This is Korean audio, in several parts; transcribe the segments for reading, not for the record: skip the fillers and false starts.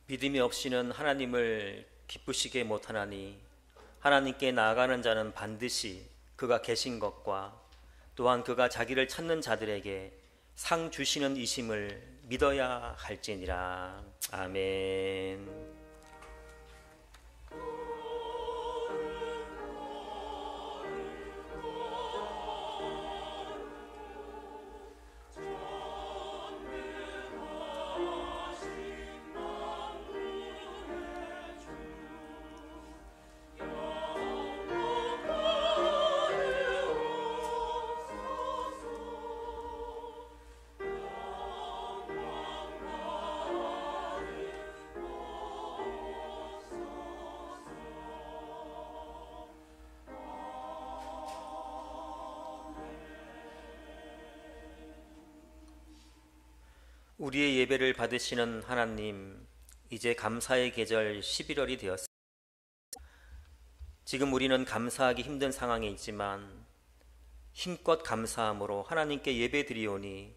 믿음이 없이는 하나님을 기쁘시게 못하나니 하나님께 나아가는 자는 반드시 그가 계신 것과 또한 그가 자기를 찾는 자들에게 상 주시는 이심을 믿어야 할지니라. 아멘. 우리의 예배를 받으시는 하나님, 이제 감사의 계절 11월이 되었습니다. 지금 우리는 감사하기 힘든 상황에 있지만 힘껏 감사함으로 하나님께 예배 드리오니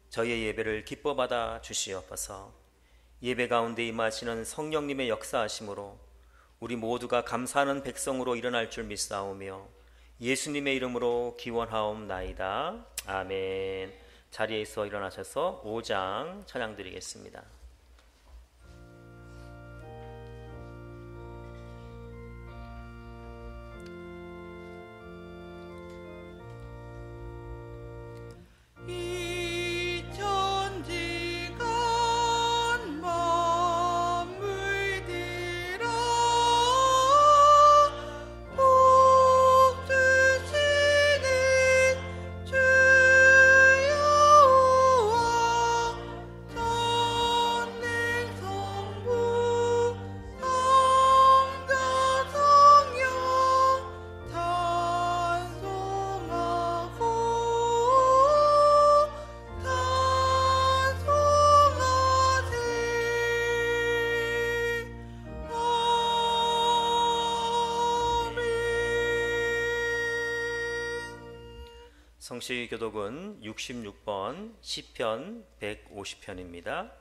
저희의 예배를 기뻐 받아 주시옵소서. 예배 가운데 임하시는 성령님의 역사하심으로 우리 모두가 감사하는 백성으로 일어날 줄 믿사오며 예수님의 이름으로 기원하옵나이다. 아멘. 자리에서 일어나셔서 5장 찬양 드리겠습니다. 성시교독은 66번 시편 150편입니다.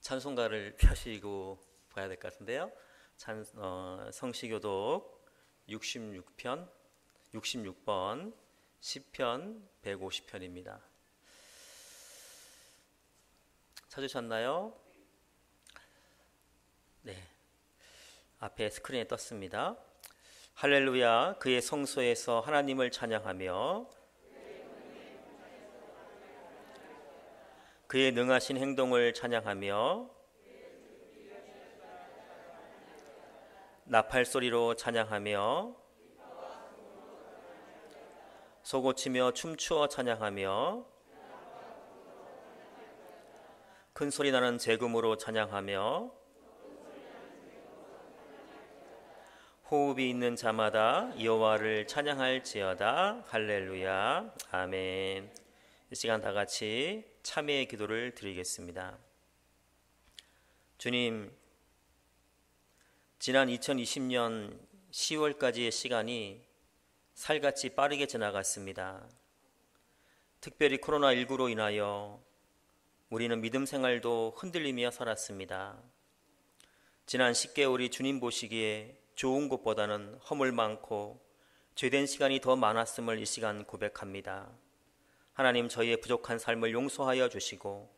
찬송가를 펴시고 봐야 될 것 같은데요. 성시교독 66번 시편 150편입니다. 찾으셨나요? 네. 앞에 스크린에 떴습니다. 할렐루야, 그의 성소에서 하나님을 찬양하며 그의 능하신 행동을 찬양하며 나팔소리로 찬양하며 소고치며 춤추어 찬양하며 큰소리 나는 재금으로 찬양하며 호흡이 있는 자마다 여호와를 찬양할지어다. 할렐루야. 아멘. 이 시간 다 같이 참회의 기도를 드리겠습니다. 주님, 지난 2020년 10월까지의 시간이 살같이 빠르게 지나갔습니다. 특별히 코로나19로 인하여 우리는 믿음 생활도 흔들리며 살았습니다. 지난 10개월이 주님 보시기에 좋은 것보다는 허물 많고 죄된 시간이 더 많았음을 이 시간 고백합니다. 하나님, 저희의 부족한 삶을 용서하여 주시고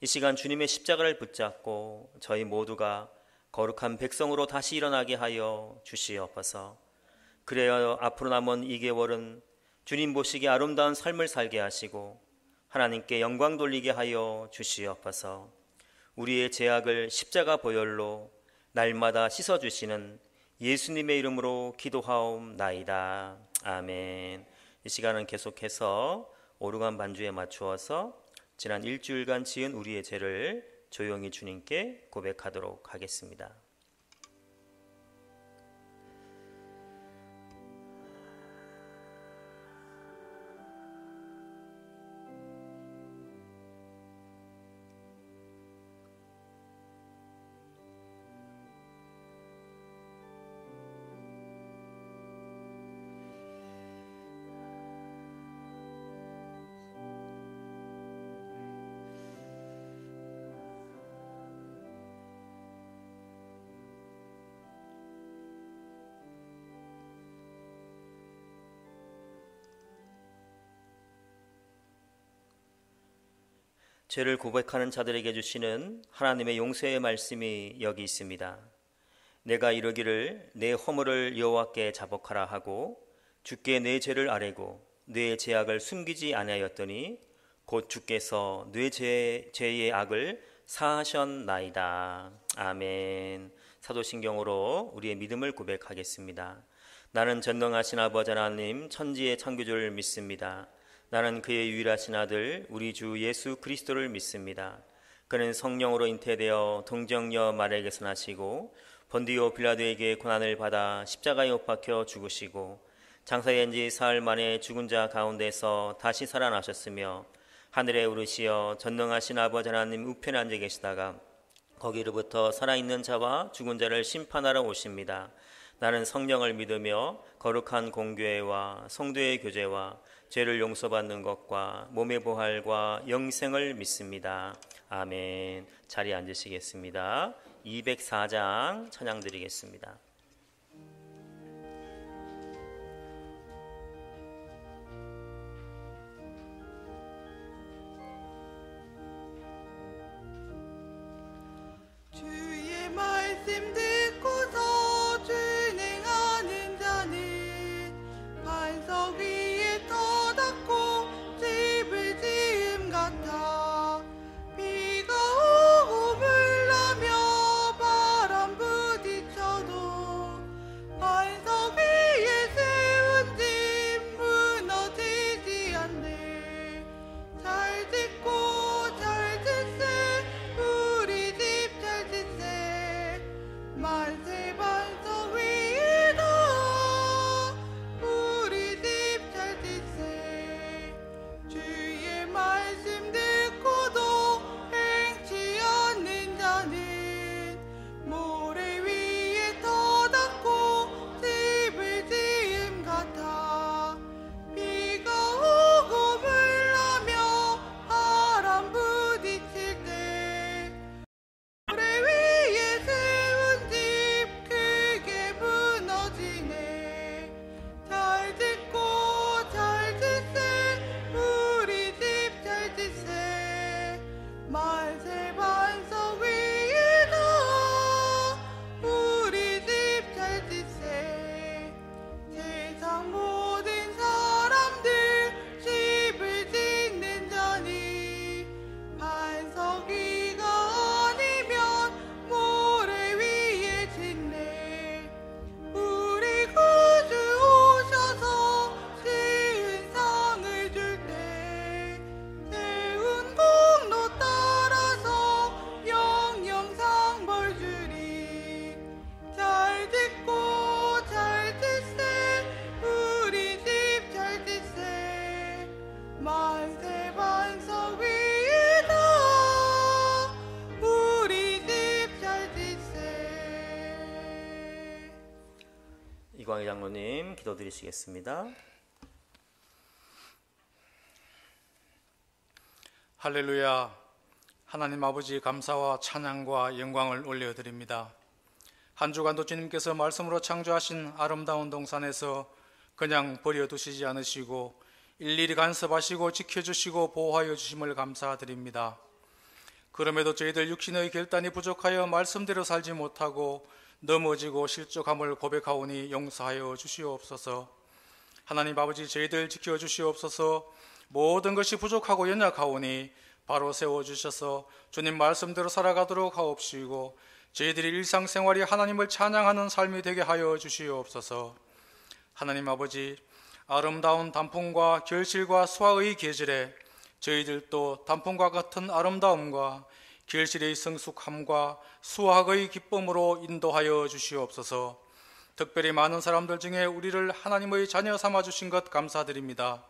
이 시간 주님의 십자가를 붙잡고 저희 모두가 거룩한 백성으로 다시 일어나게 하여 주시옵소서. 그래야 앞으로 남은 2개월은 주님 보시기에 아름다운 삶을 살게 하시고 하나님께 영광 돌리게 하여 주시옵소서. 우리의 죄악을 십자가 보혈로 날마다 씻어주시는 예수님의 이름으로 기도하옵나이다. 아멘. 이 시간은 계속해서 오르간 반주에 맞추어서 지난 일주일간 지은 우리의 죄를 조용히 주님께 고백하도록 하겠습니다. 죄를 고백하는 자들에게 주시는 하나님의 용서의 말씀이 여기 있습니다. 내가 이르기를 내 허물을 여호와께 자복하라 하고 주께 내 죄를 아뢰고 내 죄악을 숨기지 아니하였더니 곧 주께서 내 죄의 악을 사하셨나이다. 아멘. 사도신경으로 우리의 믿음을 고백하겠습니다. 나는 전능하신 아버지 하나님 천지의 창조주를 믿습니다. 나는 그의 유일하신 아들 우리 주 예수 그리스도를 믿습니다. 그는 성령으로 잉태되어 동정녀 마리아에게서 나시고 본디오 빌라도에게 고난을 받아 십자가에 못 박혀 죽으시고 장사된 지 사흘 만에 죽은 자 가운데서 다시 살아나셨으며 하늘에 오르시어 전능하신 아버지 하나님 우편에 앉아 계시다가 거기로부터 살아있는 자와 죽은 자를 심판하러 오십니다. 나는 성령을 믿으며 거룩한 공교회와 성도의 교제와 죄를 용서받는 것과 몸의 부활과 영생을 믿습니다. 아멘. 자리에 앉으시겠습니다. 204장 찬양 드리겠습니다. 주의 말씀 듣고서 준행하는 자는 반석 위에 터닫고 집을 지음 같아. 비가 오고 물나며 바람 부딪혀도 반석 위에 세운 집 무너지지 않네. 잘 짓고 잘 짓세 우리 집 잘 짓세. 만세 반석 위에다 우리 집 잘 짓세. 주의 말씀 듣고도 행치 않는 자는 모래 위에 터닫고 집을 지음 같아. 비가 오고 물나며 바람 부딪힐 때 모래 위에 세운 집 크게 무너지네. 잘 짓고 잘 짓세 우리 집 잘 짓세. 만세 반석 위에다 우리 집 잘 짓세. 세상 모든 사람들 집을 짓는 자니 반석 위가 아니면 모래 위에 짓네. 우리 구주 오셔서 쉬운 상을 줄 때 세운 공로 따라서 영영상 벌 주리. 잘 짓고 잘 짓세 우리 집 잘 짓세. 만세 반석 위에다 우리 집 잘 짓세. 이광희 장로님 기도드리시겠습니다. 할렐루야. 하나님 아버지 감사와 찬양과 영광을 올려드립니다. 한 주간도 주님께서 말씀으로 창조하신 아름다운 동산에서 그냥 버려두시지 않으시고 일일이 간섭하시고 지켜주시고 보호하여 주심을 감사드립니다. 그럼에도 저희들 육신의 결단이 부족하여 말씀대로 살지 못하고 넘어지고 실족함을 고백하오니 용서하여 주시옵소서. 하나님 아버지 저희들 지켜주시옵소서. 모든 것이 부족하고 연약하오니 바로 세워주셔서 주님 말씀대로 살아가도록 하옵시고 저희들이 일상생활이 하나님을 찬양하는 삶이 되게 하여 주시옵소서. 하나님 아버지 아름다운 단풍과 결실과 수확의 계절에 저희들도 단풍과 같은 아름다움과 결실의 성숙함과 수확의 기쁨으로 인도하여 주시옵소서. 특별히 많은 사람들 중에 우리를 하나님의 자녀 삼아주신 것 감사드립니다.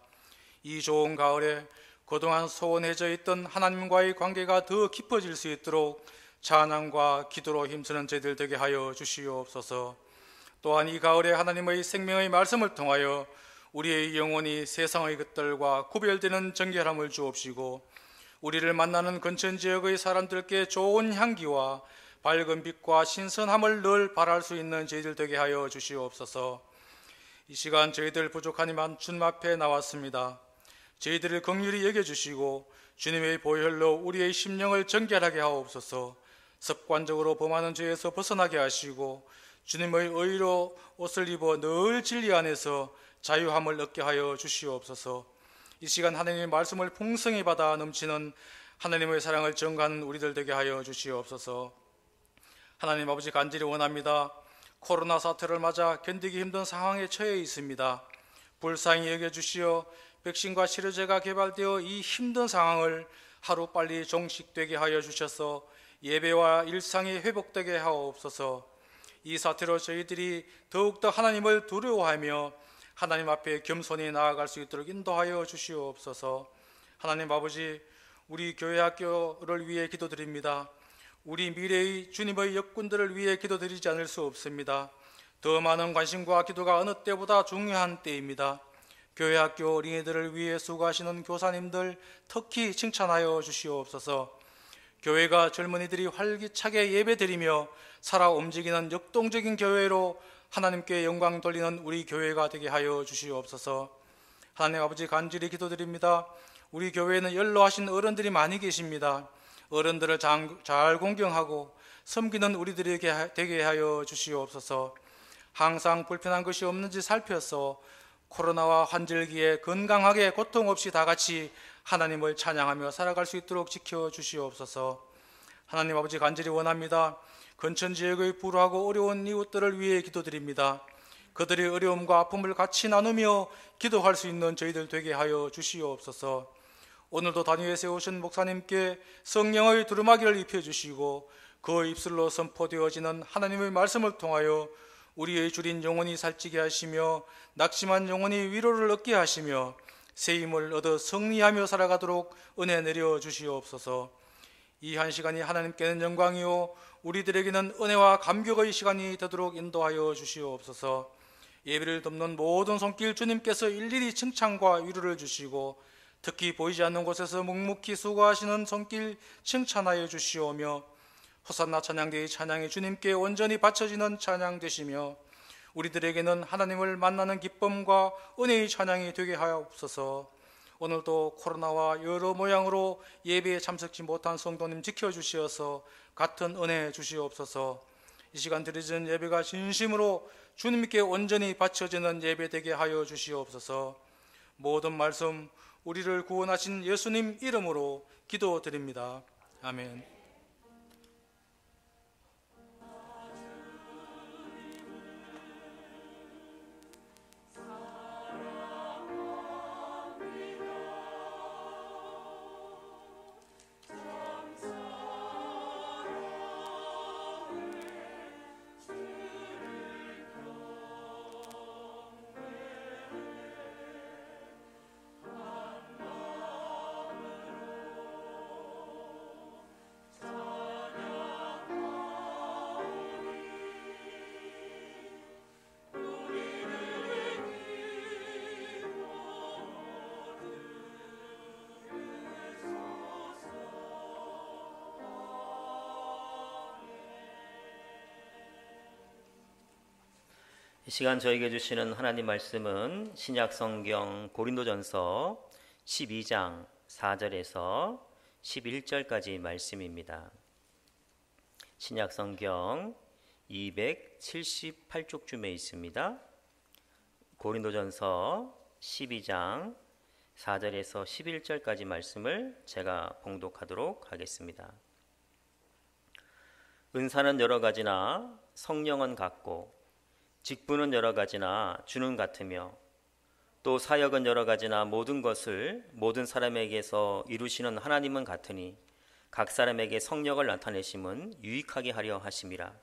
이 좋은 가을에 그동안 소원해져 있던 하나님과의 관계가 더 깊어질 수 있도록 찬양과 기도로 힘쓰는 저희들 되게 하여 주시옵소서. 또한 이 가을에 하나님의 생명의 말씀을 통하여 우리의 영혼이 세상의 것들과 구별되는 정결함을 주옵시고 우리를 만나는 근처 지역의 사람들께 좋은 향기와 밝은 빛과 신선함을 늘 바랄 수 있는 저희들 되게 하여 주시옵소서. 이 시간 저희들 부족하니만 주님 앞에 나왔습니다. 저희들을 긍휼히 여겨주시고 주님의 보혈로 우리의 심령을 정결하게 하옵소서. 습관적으로 범하는 죄에서 벗어나게 하시고 주님의 의로 옷을 입어 늘 진리 안에서 자유함을 얻게 하여 주시옵소서. 이 시간 하나님의 말씀을 풍성히 받아 넘치는 하나님의 사랑을 증거하는 우리들 되게 하여 주시옵소서. 하나님 아버지, 간절히 원합니다. 코로나 사태를 맞아 견디기 힘든 상황에 처해 있습니다. 불쌍히 여겨주시어 백신과 치료제가 개발되어 이 힘든 상황을 하루빨리 종식되게 하여 주셔서 예배와 일상이 회복되게 하옵소서. 이 사태로 저희들이 더욱더 하나님을 두려워하며 하나님 앞에 겸손히 나아갈 수 있도록 인도하여 주시옵소서. 하나님 아버지, 우리 교회 학교를 위해 기도드립니다. 우리 미래의 주님의 역군들을 위해 기도드리지 않을 수 없습니다. 더 많은 관심과 기도가 어느 때보다 중요한 때입니다. 교회 학교 어린이들을 위해 수고하시는 교사님들 특히 칭찬하여 주시옵소서. 교회가 젊은이들이 활기차게 예배드리며 살아 움직이는 역동적인 교회로 하나님께 영광 돌리는 우리 교회가 되게 하여 주시옵소서. 하나님 아버지, 간절히 기도드립니다. 우리 교회에는 연로하신 어른들이 많이 계십니다. 어른들을 잘 공경하고 섬기는 우리들에게 되게 하여 주시옵소서. 항상 불편한 것이 없는지 살펴서 코로나와 환절기에 건강하게 고통 없이 다 같이 하나님을 찬양하며 살아갈 수 있도록 지켜주시옵소서. 하나님 아버지, 간절히 원합니다. 근천 지역의 불우하고 어려운 이웃들을 위해 기도드립니다. 그들의 어려움과 아픔을 같이 나누며 기도할 수 있는 저희들 되게 하여 주시옵소서. 오늘도 단위에 세우신 목사님께 성령의 두루마기를 입혀주시고 그 입술로 선포되어지는 하나님의 말씀을 통하여 우리의 줄인 영혼이 살찌게 하시며 낙심한 영혼이 위로를 얻게 하시며 새 힘을 얻어 승리하며 살아가도록 은혜 내려 주시옵소서. 이 한 시간이 하나님께는 영광이요 우리들에게는 은혜와 감격의 시간이 되도록 인도하여 주시옵소서. 예배를 돕는 모든 손길 주님께서 일일이 칭찬과 위로를 주시고 특히 보이지 않는 곳에서 묵묵히 수고하시는 손길 칭찬하여 주시오며 호산나 찬양대의 찬양이 주님께 온전히 바쳐지는 찬양 되시며 우리들에게는 하나님을 만나는 기쁨과 은혜의 찬양이 되게 하옵소서. 오늘도 코로나와 여러 모양으로 예배에 참석지 못한 성도님 지켜주시어서 같은 은혜 주시옵소서. 이 시간 드려지는 예배가 진심으로 주님께 온전히 바쳐지는 예배 되게 하여 주시옵소서. 모든 말씀 우리를 구원하신 예수님 이름으로 기도드립니다. 아멘. 이 시간 저에게 주시는 하나님 말씀은 신약성경 고린도전서 12장 4절에서 11절까지 말씀입니다. 신약성경 278쪽쯤에 있습니다. 고린도전서 12장 4절에서 11절까지 말씀을 제가 봉독하도록 하겠습니다. 은사는 여러 가지나 성령은 같고 직분은 여러 가지나 주는 같으며 또 사역은 여러 가지나 모든 것을 모든 사람에게서 이루시는 하나님은 같으니 각 사람에게 성령을 나타내심은 유익하게 하려 하심이라.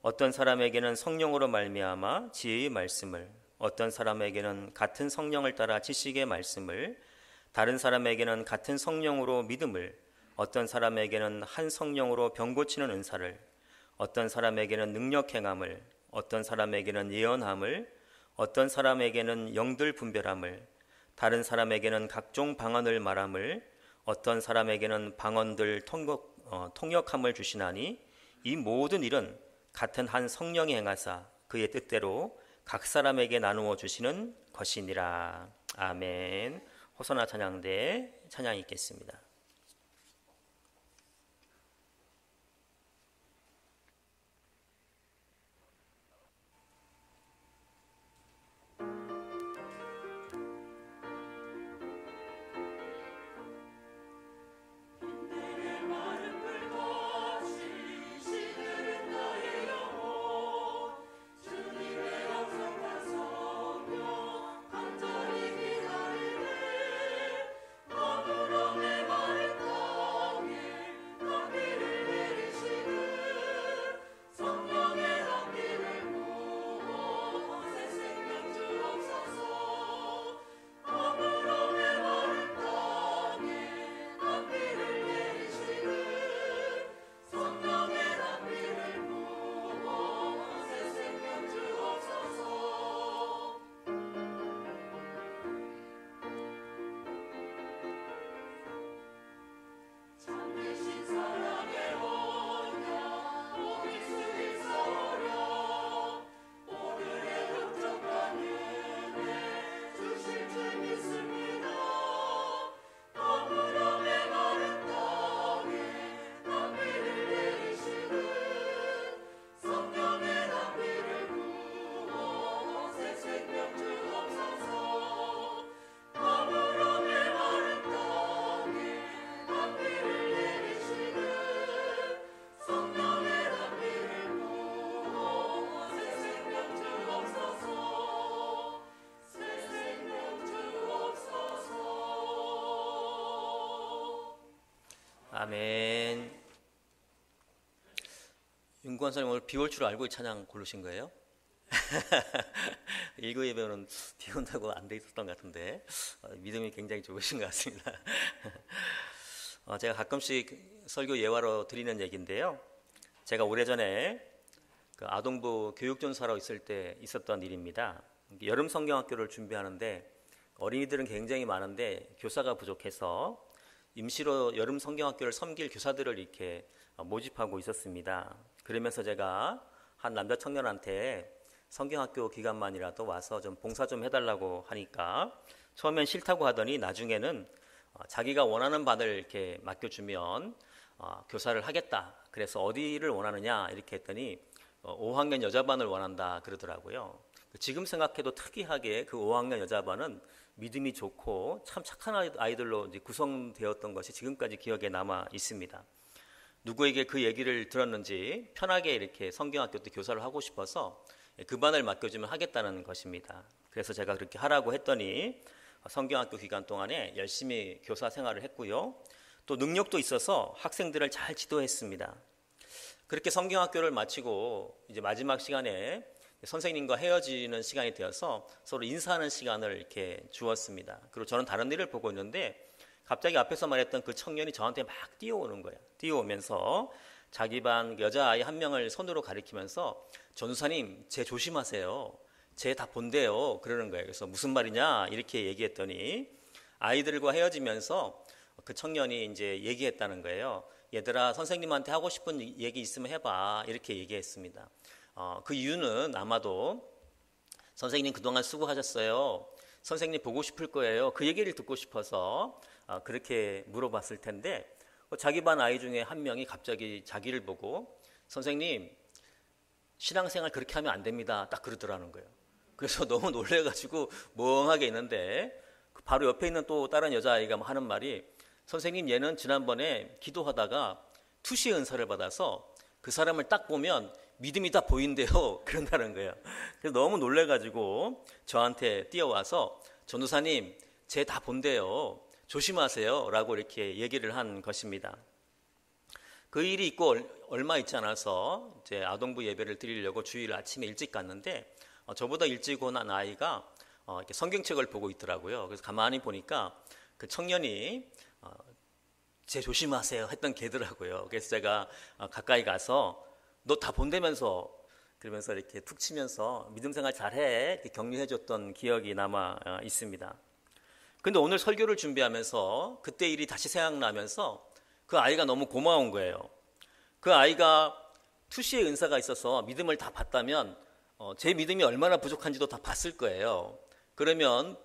어떤 사람에게는 성령으로 말미암아 지혜의 말씀을, 어떤 사람에게는 같은 성령을 따라 지식의 말씀을, 다른 사람에게는 같은 성령으로 믿음을, 어떤 사람에게는 한 성령으로 병 고치는 은사를, 어떤 사람에게는 능력 행함을, 어떤 사람에게는 예언함을, 어떤 사람에게는 영들 분별함을, 다른 사람에게는 각종 방언을 말함을, 어떤 사람에게는 방언들 통역함을 주시나니 이 모든 일은 같은 한 성령이 행하사 그의 뜻대로 각 사람에게 나누어 주시는 것이니라. 아멘. 호소나 찬양대 찬양이 있겠습니다. 아멘. 윤구원 선생님 오늘 비 올 줄 알고 이 찬양 고르신 거예요? 일부 예배는 비 온다고 안 돼 있었던 것 같은데 믿음이 굉장히 좋으신 것 같습니다. 제가 가끔씩 설교 예화로 드리는 얘기인데요. 제가 오래전에 그 아동부 교육전사로 있을 때 있었던 일입니다. 여름 성경학교를 준비하는데 어린이들은 굉장히 많은데 교사가 부족해서 임시로 여름 성경학교를 섬길 교사들을 이렇게 모집하고 있었습니다. 그러면서 제가 한 남자 청년한테 성경학교 기간만이라도 와서 좀 봉사 좀 해달라고 하니까 처음엔 싫다고 하더니 나중에는 자기가 원하는 반을 이렇게 맡겨주면 교사를 하겠다. 그래서 어디를 원하느냐 이렇게 했더니 5학년 여자반을 원한다 그러더라고요. 지금 생각해도 특이하게 그 5학년 여자반은 믿음이 좋고 참 착한 아이들로 이제 구성되었던 것이 지금까지 기억에 남아 있습니다. 누구에게 그 얘기를 들었는지 편하게 이렇게 성경학교 때 교사를 하고 싶어서 그 반을 맡겨주면 하겠다는 것입니다. 그래서 제가 그렇게 하라고 했더니 성경학교 기간 동안에 열심히 교사 생활을 했고요. 또 능력도 있어서 학생들을 잘 지도했습니다. 그렇게 성경학교를 마치고 이제 마지막 시간에 선생님과 헤어지는 시간이 되어서 서로 인사하는 시간을 이렇게 주었습니다. 그리고 저는 다른 일을 보고 있는데 갑자기 앞에서 말했던 그 청년이 저한테 막 뛰어오는 거예요. 뛰어오면서 자기 반 여자아이 한 명을 손으로 가리키면서 전우사님 쟤 조심하세요. 쟤 다 본대요. 그러는 거예요. 그래서 무슨 말이냐 이렇게 얘기했더니 아이들과 헤어지면서 그 청년이 이제 얘기했다는 거예요. 얘들아 선생님한테 하고 싶은 얘기 있으면 해봐 이렇게 얘기했습니다. 그 이유는 아마도 선생님 그동안 수고하셨어요. 선생님 보고 싶을 거예요. 그 얘기를 듣고 싶어서 그렇게 물어봤을 텐데 자기 반 아이 중에 한 명이 갑자기 자기를 보고 선생님 신앙생활 그렇게 하면 안 됩니다. 딱 그러더라는 거예요. 그래서 너무 놀래가지고 멍하게 있는데 바로 옆에 있는 또 다른 여자아이가 하는 말이 선생님 얘는 지난번에 기도하다가 투시의 은사를 받아서 그 사람을 딱 보면 믿음이 다 보인대요. 그런다는 거예요. 그래서 너무 놀래가지고 저한테 뛰어와서 전도사님 쟤 다 본대요. 조심하세요. 라고 이렇게 얘기를 한 것입니다. 그 일이 있고 얼마 있지 않아서 이제 아동부 예배를 드리려고 주일 아침에 일찍 갔는데 저보다 일찍 온 아이가 이렇게 성경책을 보고 있더라고요. 그래서 가만히 보니까 그 청년이 쟤 조심하세요 했던 걔더라고요. 그래서 제가 가까이 가서 너 다 본다면서 그러면서 이렇게 툭 치면서 믿음 생활 잘해 이렇게 격려해줬던 기억이 남아 있습니다. 근데 오늘 설교를 준비하면서 그때 일이 다시 생각나면서 그 아이가 너무 고마운 거예요. 그 아이가 투시의 은사가 있어서 믿음을 다 봤다면 제 믿음이 얼마나 부족한지도 다 봤을 거예요. 그러면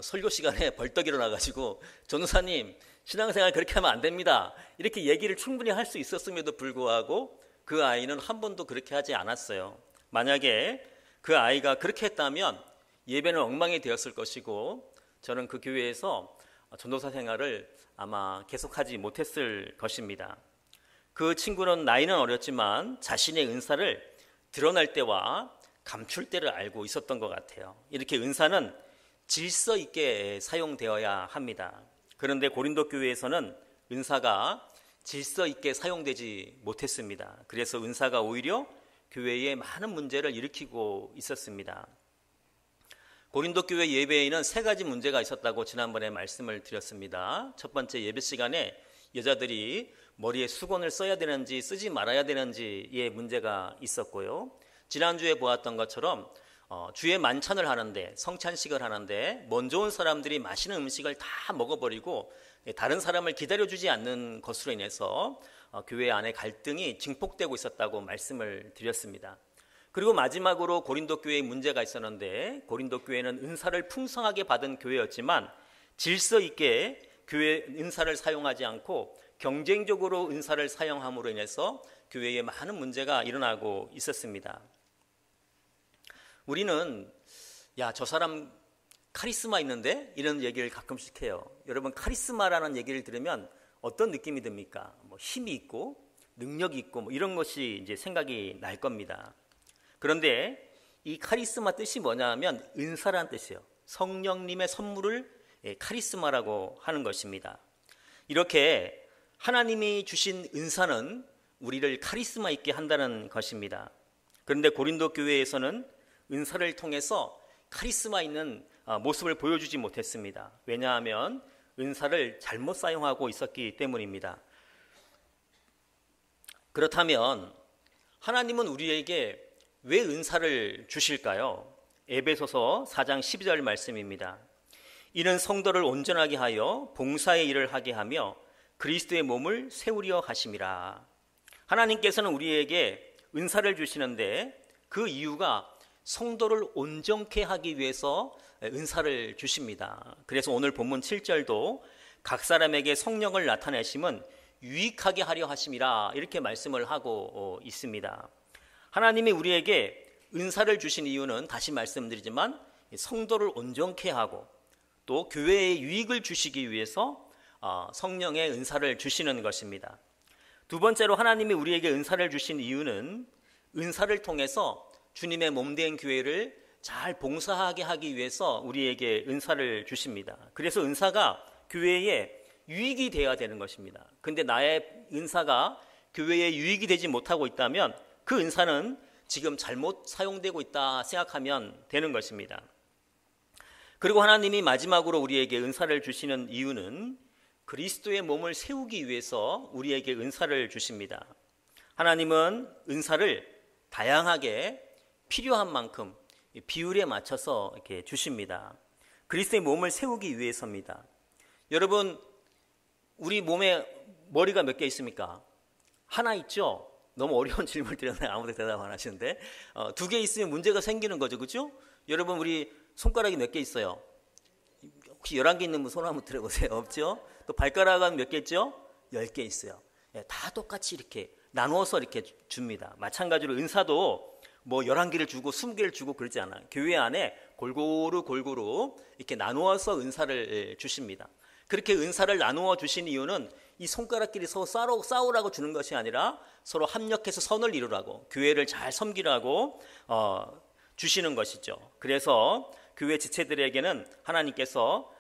설교 시간에 벌떡 일어나가지고 전우사님 신앙생활 그렇게 하면 안 됩니다. 이렇게 얘기를 충분히 할 수 있었음에도 불구하고 그 아이는 한 번도 그렇게 하지 않았어요. 만약에 그 아이가 그렇게 했다면 예배는 엉망이 되었을 것이고 저는 그 교회에서 전도사 생활을 아마 계속하지 못했을 것입니다. 그 친구는 나이는 어렸지만 자신의 은사를 드러날 때와 감출 때를 알고 있었던 것 같아요. 이렇게 은사는 질서 있게 사용되어야 합니다. 그런데 고린도 교회에서는 은사가 질서 있게 사용되지 못했습니다. 그래서 은사가 오히려 교회에 많은 문제를 일으키고 있었습니다. 고린도 교회 예배에는 3가지 문제가 있었다고 지난번에 말씀을 드렸습니다. 첫 번째, 예배 시간에 여자들이 머리에 수건을 써야 되는지 쓰지 말아야 되는지의 문제가 있었고요. 지난주에 보았던 것처럼 주에 만찬을 하는데 성찬식을 하는데 먼저 온 사람들이 맛있는 음식을 다 먹어버리고 다른 사람을 기다려주지 않는 것으로 인해서 교회 안에 갈등이 증폭되고 있었다고 말씀을 드렸습니다. 그리고 마지막으로 고린도 교회에 문제가 있었는데 고린도 교회는 은사를 풍성하게 받은 교회였지만 질서 있게 교회 은사를 사용하지 않고 경쟁적으로 은사를 사용함으로 인해서 교회에 많은 문제가 일어나고 있었습니다. 우리는 저 사람 카리스마 있는데? 이런 얘기를 가끔씩 해요. 여러분 카리스마라는 얘기를 들으면 어떤 느낌이 듭니까? 힘이 있고 능력이 있고 이런 것이 이제 생각이 날 겁니다. 그런데 이 카리스마 뜻이 뭐냐 하면 은사라는 뜻이에요. 성령님의 선물을 카리스마라고 하는 것입니다. 이렇게 하나님이 주신 은사는 우리를 카리스마 있게 한다는 것입니다. 그런데 고린도 교회에서는 은사를 통해서 카리스마 있는 모습을 보여주지 못했습니다. 왜냐하면 은사를 잘못 사용하고 있었기 때문입니다. 그렇다면 하나님은 우리에게 왜 은사를 주실까요? 에베소서 4장 12절 말씀입니다. 이는 성도를 온전하게 하여 봉사의 일을 하게 하며 그리스도의 몸을 세우려 하심이라. 하나님께서는 우리에게 은사를 주시는데 그 이유가 성도를 온전케 하기 위해서 은사를 주십니다. 그래서 오늘 본문 7절도 각 사람에게 성령을 나타내심은 유익하게 하려 하심이라 이렇게 말씀을 하고 있습니다. 하나님이 우리에게 은사를 주신 이유는 다시 말씀드리지만 성도를 온전케 하고 또 교회에 유익을 주시기 위해서 성령의 은사를 주시는 것입니다. 두 번째로 하나님이 우리에게 은사를 주신 이유는 은사를 통해서 주님의 몸된 교회를 잘 봉사하게 하기 위해서 우리에게 은사를 주십니다. 그래서 은사가 교회에 유익이 되어야 되는 것입니다. 그런데 나의 은사가 교회에 유익이 되지 못하고 있다면 그 은사는 지금 잘못 사용되고 있다 생각하면 되는 것입니다. 그리고 하나님이 마지막으로 우리에게 은사를 주시는 이유는 그리스도의 몸을 세우기 위해서 우리에게 은사를 주십니다. 하나님은 은사를 다양하게 필요한 만큼 비율에 맞춰서 이렇게 주십니다. 그리스도의 몸을 세우기 위해서입니다. 여러분, 우리 몸에 머리가 몇 개 있습니까? 하나 있죠? 너무 어려운 질문을 드렸나요? 아무도 대답 안 하시는데 2개 있으면 문제가 생기는 거죠, 그렇죠? 여러분, 우리 손가락이 몇 개 있어요? 혹시 11개 있는 분 손 한번 들어보세요. 없죠? 또 발가락은 몇 개 있죠? 10개 있어요. 다 똑같이 이렇게 나누어서 이렇게 줍니다. 마찬가지로 은사도 뭐 11개를 주고 20개를 주고 그러지 않아요. 교회 안에 골고루 이렇게 나누어서 은사를 주십니다. 그렇게 은사를 나누어 주신 이유는 이 손가락끼리 서로 싸우라고 주는 것이 아니라 서로 합력해서 선을 이루라고, 교회를 잘 섬기라고 주시는 것이죠. 그래서 교회 지체들에게는 하나님께서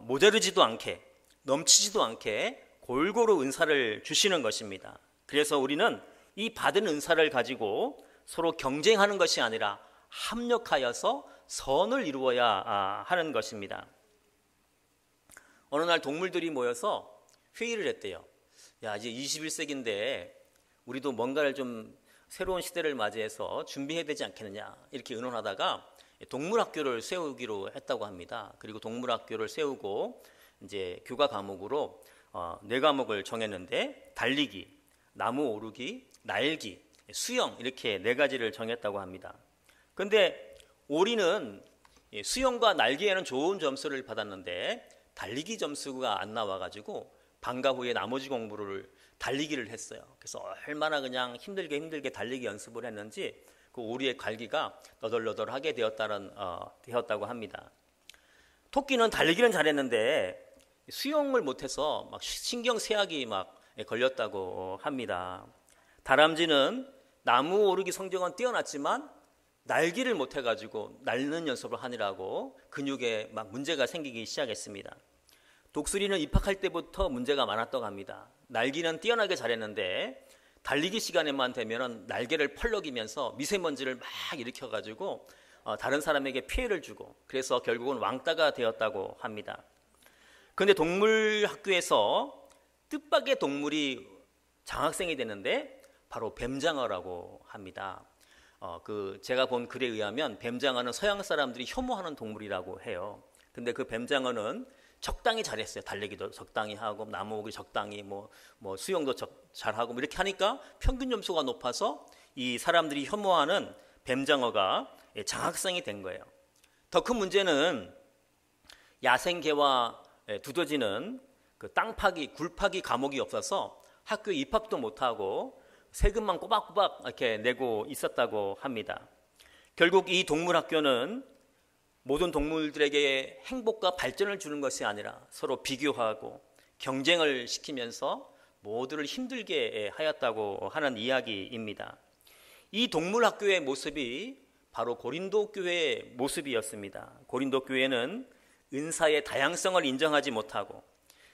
모자르지도 않게 넘치지도 않게 골고루 은사를 주시는 것입니다. 그래서 우리는 이 받은 은사를 가지고 서로 경쟁하는 것이 아니라 합력하여서 선을 이루어야 하는 것입니다. 어느 날 동물들이 모여서 회의를 했대요. 야, 이제 21세기인데 우리도 뭔가를 좀 새로운 시대를 맞이해서 준비해야 되지 않겠느냐 이렇게 의논하다가 동물학교를 세우기로 했다고 합니다. 그리고 동물학교를 세우고 이제 교과 과목으로 4과목을 정했는데 달리기, 나무 오르기, 날기, 수영 이렇게 4가지를 정했다고 합니다. 그런데 오리는 수영과 날기에는 좋은 점수를 받았는데 달리기 점수가 안 나와가지고 방과 후에 나머지 공부를 달리기를 했어요. 그래서 얼마나 그냥 힘들게 달리기 연습을 했는지 그 오리의 갈기가 너덜너덜하게 되었다고 합니다. 토끼는 달리기는 잘했는데 수영을 못해서 막 신경쇠약이 막 걸렸다고 합니다. 다람쥐는 나무 오르기 성적은 뛰어났지만 날기를 못해가지고 날는 연습을 하느라고 근육에 막 문제가 생기기 시작했습니다. 독수리는 입학할 때부터 문제가 많았다고 합니다. 날기는 뛰어나게 잘했는데 달리기 시간에만 되면 날개를 펄럭이면서 미세먼지를 막 일으켜가지고 다른 사람에게 피해를 주고 그래서 결국은 왕따가 되었다고 합니다. 그런데 동물학교에서 뜻밖의 동물이 장학생이 되는데 바로 뱀장어라고 합니다. 제가 본 글에 의하면 뱀장어는 서양 사람들이 혐오하는 동물이라고 해요. 근데 그 뱀장어는 적당히 잘했어요. 달리기도 적당히 하고 나무 오기 적당히 뭐 수영도 잘하고 이렇게 하니까 평균 점수가 높아서 이 사람들이 혐오하는 뱀장어가 장학생이 된 거예요. 더 큰 문제는 야생개와 두더지는 그 땅 파기, 굴 파기 과목이 없어서 학교에 입학도 못하고 세금만 꼬박꼬박 이렇게 내고 있었다고 합니다. 결국 이 동물학교는 모든 동물들에게 행복과 발전을 주는 것이 아니라 서로 비교하고 경쟁을 시키면서 모두를 힘들게 하였다고 하는 이야기입니다. 이 동물학교의 모습이 바로 고린도 교회의 모습이었습니다. 고린도 교회는 은사의 다양성을 인정하지 못하고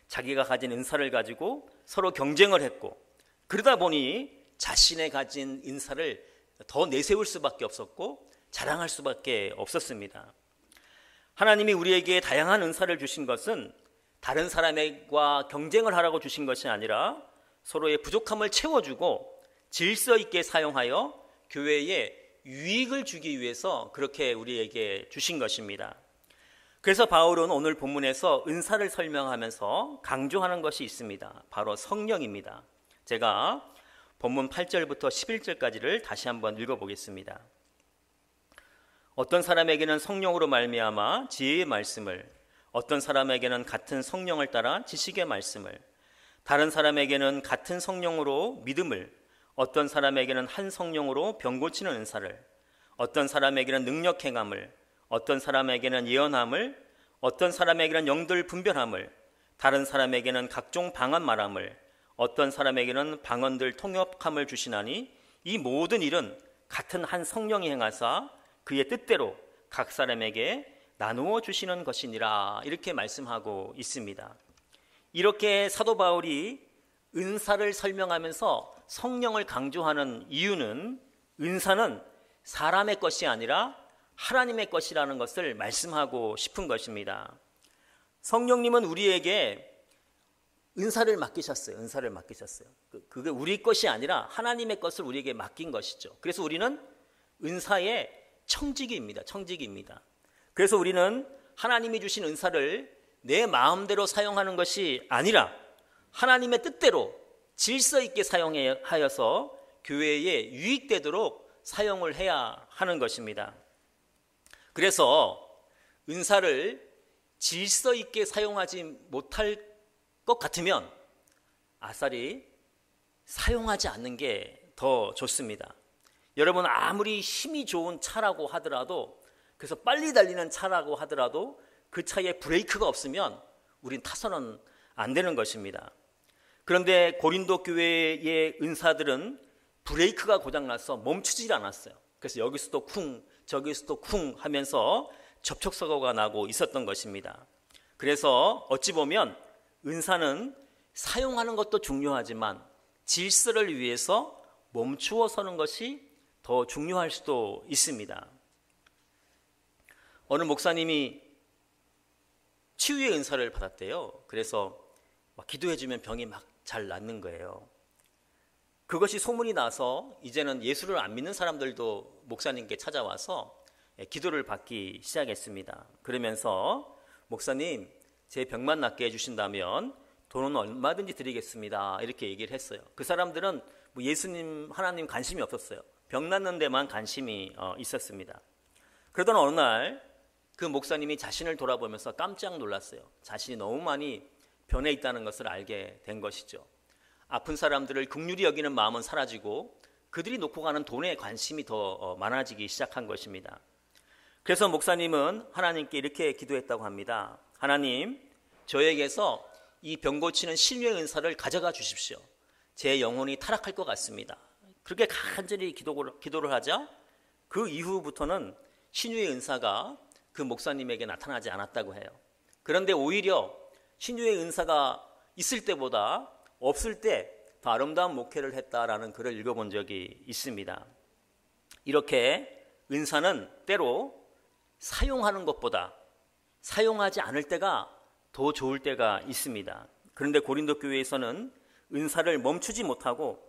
자기가 가진 은사를 가지고 서로 경쟁을 했고, 그러다 보니 자신의 가진 은사를 더 내세울 수밖에 없었고 자랑할 수밖에 없었습니다. 하나님이 우리에게 다양한 은사를 주신 것은 다른 사람과 경쟁을 하라고 주신 것이 아니라 서로의 부족함을 채워주고 질서 있게 사용하여 교회에 유익을 주기 위해서 그렇게 우리에게 주신 것입니다. 그래서 바울은 오늘 본문에서 은사를 설명하면서 강조하는 것이 있습니다. 바로 성령입니다. 제가 본문 8절부터 11절까지를 다시 한번 읽어보겠습니다. 어떤 사람에게는 성령으로 말미암아 지혜의 말씀을, 어떤 사람에게는 같은 성령을 따라 지식의 말씀을, 다른 사람에게는 같은 성령으로 믿음을, 어떤 사람에게는 한 성령으로 병 고치는 은사를, 어떤 사람에게는 능력 행함을, 어떤 사람에게는 예언함을, 어떤 사람에게는 영들 분별함을, 다른 사람에게는 각종 방언 말함을, 어떤 사람에게는 방언들 통역함을 주시나니 이 모든 일은 같은 한 성령이 행하사 그의 뜻대로 각 사람에게 나누어 주시는 것이니라, 이렇게 말씀하고 있습니다. 이렇게 사도 바울이 은사를 설명하면서 성령을 강조하는 이유는 은사는 사람의 것이 아니라 하나님의 것이라는 것을 말씀하고 싶은 것입니다. 성령님은 우리에게 은사를 맡기셨어요. 은사를 맡기셨어요. 그게 우리 것이 아니라 하나님의 것을 우리에게 맡긴 것이죠. 그래서 우리는 은사의 청지기입니다. 청지기입니다. 그래서 우리는 하나님이 주신 은사를 내 마음대로 사용하는 것이 아니라 하나님의 뜻대로 질서 있게 사용하여서 교회에 유익되도록 사용을 해야 하는 것입니다. 그래서 은사를 질서 있게 사용하지 못할 것 같으면 아싸리 사용하지 않는 게 더 좋습니다. 여러분, 아무리 힘이 좋은 차라고 하더라도, 그래서 빨리 달리는 차라고 하더라도 그 차에 브레이크가 없으면 우린 타서는 안 되는 것입니다. 그런데 고린도 교회의 은사들은 브레이크가 고장나서 멈추질 않았어요. 그래서 여기서도 쿵 저기서도 쿵 하면서 접촉사고가 나고 있었던 것입니다. 그래서 어찌 보면 은사는 사용하는 것도 중요하지만 질서를 위해서 멈추어 서는 것이 더 중요할 수도 있습니다. 어느 목사님이 치유의 은사를 받았대요. 그래서 막 기도해주면 병이 막 잘 낫는 거예요. 그것이 소문이 나서 이제는 예수를 안 믿는 사람들도 목사님께 찾아와서 기도를 받기 시작했습니다. 그러면서 목사님, 제 병만 낫게 해주신다면 돈은 얼마든지 드리겠습니다, 이렇게 얘기를 했어요. 그 사람들은 뭐 예수님, 하나님 관심이 없었어요. 병 낫는 데만 관심이 있었습니다. 그러던 어느 날 그 목사님이 자신을 돌아보면서 깜짝 놀랐어요. 자신이 너무 많이 변해 있다는 것을 알게 된 것이죠. 아픈 사람들을 긍휼히 여기는 마음은 사라지고 그들이 놓고 가는 돈에 관심이 더 많아지기 시작한 것입니다. 그래서 목사님은 하나님께 이렇게 기도했다고 합니다. 하나님, 저에게서 이 병 고치는 신유의 은사를 가져가 주십시오. 제 영혼이 타락할 것 같습니다. 그렇게 간절히 기도를 하자 그 이후부터는 신유의 은사가 그 목사님에게 나타나지 않았다고 해요. 그런데 오히려 신유의 은사가 있을 때보다 없을 때 더 아름다운 목회를 했다라는 글을 읽어본 적이 있습니다. 이렇게 은사는 때로 사용하는 것보다 사용하지 않을 때가 더 좋을 때가 있습니다. 그런데 고린도 교회에서는 은사를 멈추지 못하고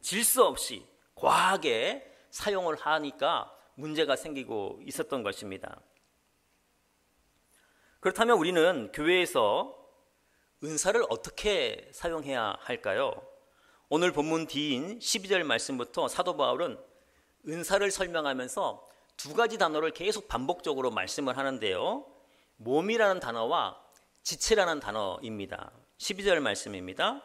질서 없이 과하게 사용을 하니까 문제가 생기고 있었던 것입니다. 그렇다면 우리는 교회에서 은사를 어떻게 사용해야 할까요? 오늘 본문 뒤인 12절 말씀부터 사도 바울은 은사를 설명하면서 두 가지 단어를 계속 반복적으로 말씀을 하는데요. 몸이라는 단어와 지체라는 단어입니다. 12절 말씀입니다.